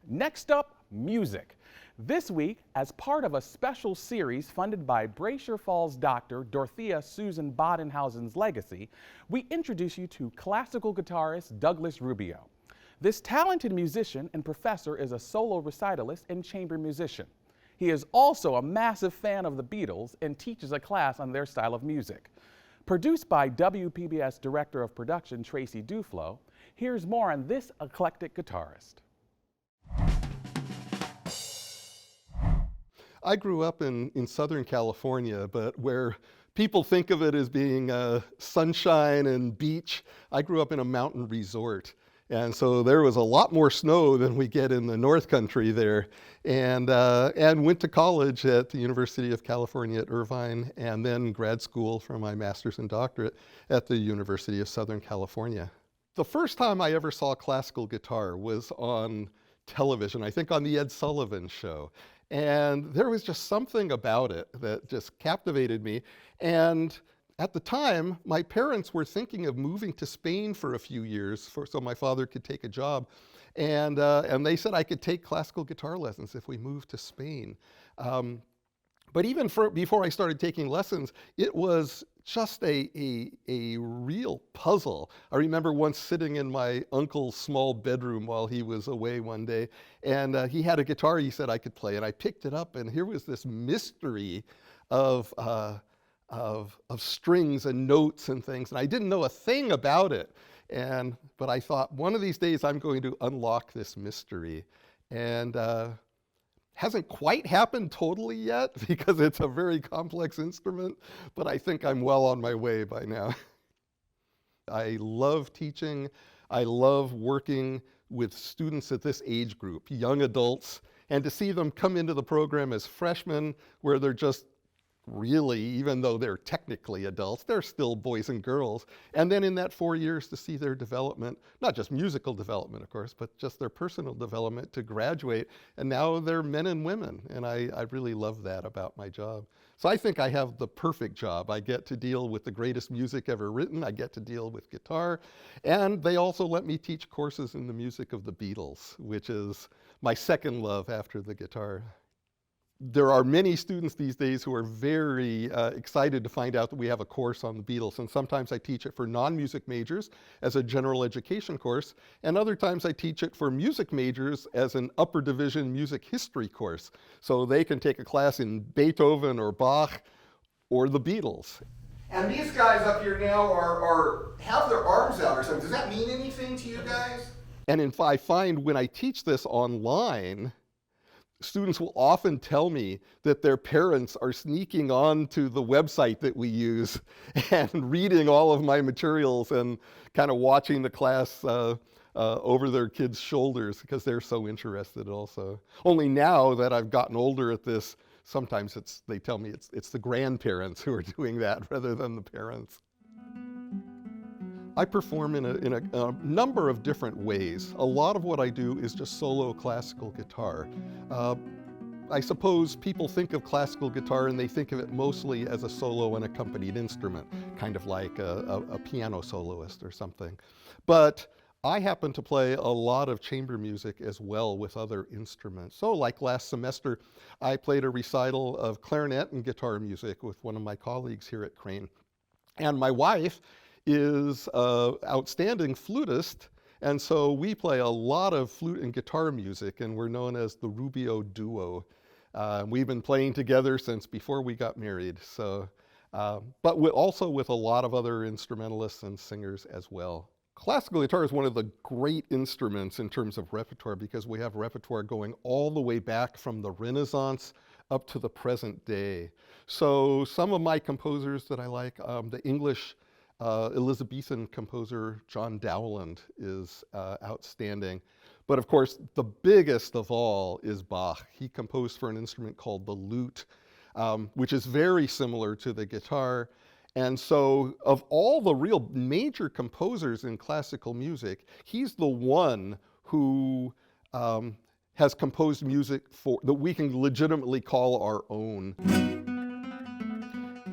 Next up, music. This week, as part of a special series funded by Brasher Falls doctor Dorothea Susan Bodenhausen's legacy, we introduce you to classical guitarist Douglas Rubio. This talented musician and professor is a solo recitalist and chamber musician. He is also a massive fan of the Beatles and teaches a class on their style of music. Produced by WPBS Director of Production Tracy Duflo, here's more on this eclectic guitarist. I grew up in Southern California, but where people think of it as being sunshine and beach, I grew up in a mountain resort. And so there was a lot more snow than we get in the North Country there. And went to college at the University of California at Irvine, and then grad school for my master's and doctorate at the University of Southern California. The first time I ever saw classical guitar was on television, I think on the Ed Sullivan Show. And there was just something about it that just captivated me. And at the time, my parents were thinking of moving to Spain for a few years so my father could take a job. And they said I could take classical guitar lessons if we moved to Spain. But even before I started taking lessons, it was just a real puzzle. I remember once sitting in my uncle's small bedroom while he was away one day, and he had a guitar he said I could play, and I picked it up, and here was this mystery of strings and notes and things, and I didn't know a thing about it. But I thought, one of these days I'm going to unlock this mystery. And hasn't quite happened totally yet because it's a very complex instrument, but I think I'm well on my way by now. I love teaching. I love working with students at this age group, young adults, and to see them come into the program as freshmen where they're just really, even though they're technically adults, they're still boys and girls. And then in that 4 years to see their development, not just musical development, of course, but just their personal development to graduate. And now they're men and women. And I really love that about my job. So I think I have the perfect job. I get to deal with the greatest music ever written. I get to deal with guitar. And they also let me teach courses in the music of the Beatles, which is my second love after the guitar. There are many students these days who are very excited to find out that we have a course on the Beatles, and sometimes I teach it for non-music majors as a general education course, and other times I teach it for music majors as an upper division music history course, so they can take a class in Beethoven or Bach or the Beatles. And these guys up here now have their arms out or something. Does that mean anything to you guys? And if I find when I teach this online, students will often tell me that their parents are sneaking onto the website that we use and reading all of my materials and kind of watching the class over their kids' shoulders because they're so interested also. Only now that I've gotten older at this, sometimes they tell me it's the grandparents who are doing that rather than the parents. I perform in a number of different ways. A lot of what I do is just solo classical guitar. I suppose people think of classical guitar and they think of it mostly as a solo and accompanied instrument, kind of like a piano soloist or something. But I happen to play a lot of chamber music as well with other instruments. So like last semester, I played a recital of clarinet and guitar music with one of my colleagues here at Crane. And my wife is an outstanding flutist, and so we play a lot of flute and guitar music, and we're known as the Rubio Duo. We've been playing together since before we got married, so, but also with a lot of other instrumentalists and singers as well. Classical guitar is one of the great instruments in terms of repertoire because we have repertoire going all the way back from the Renaissance up to the present day. So some of my composers that I like, the English Elizabethan composer John Dowland is outstanding. But of course, the biggest of all is Bach. He composed for an instrument called the lute, which is very similar to the guitar. And so of all the real major composers in classical music, he's the one who has composed music that we can legitimately call our own.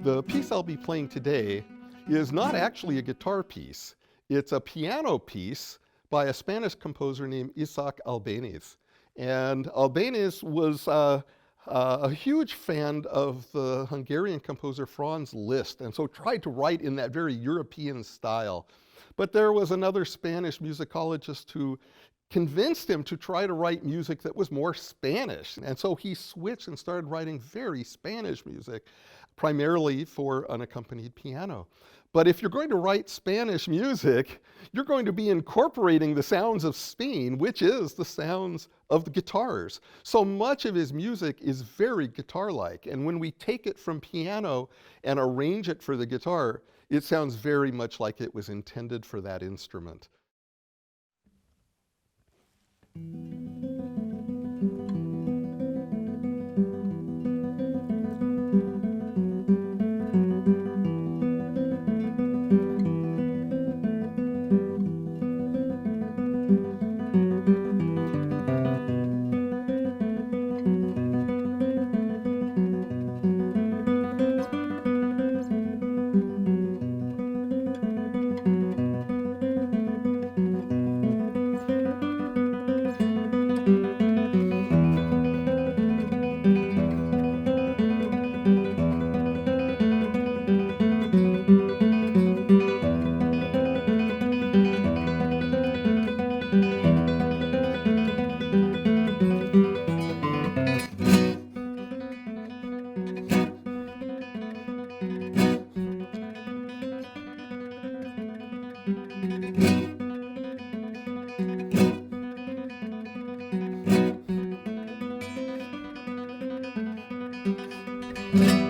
The piece I'll be playing today is not actually a guitar piece. It's a piano piece by a Spanish composer named Isaac Albéniz. And Albéniz was a huge fan of the Hungarian composer Franz Liszt, and so tried to write in that very European style. But there was another Spanish musicologist who convinced him to try to write music that was more Spanish. And so he switched and started writing very Spanish music, primarily for unaccompanied piano. But if you're going to write Spanish music, you're going to be incorporating the sounds of Spain, which is the sounds of the guitars. So much of his music is very guitar-like. And when we take it from piano and arrange it for the guitar, it sounds very much like it was intended for that instrument. Thank you.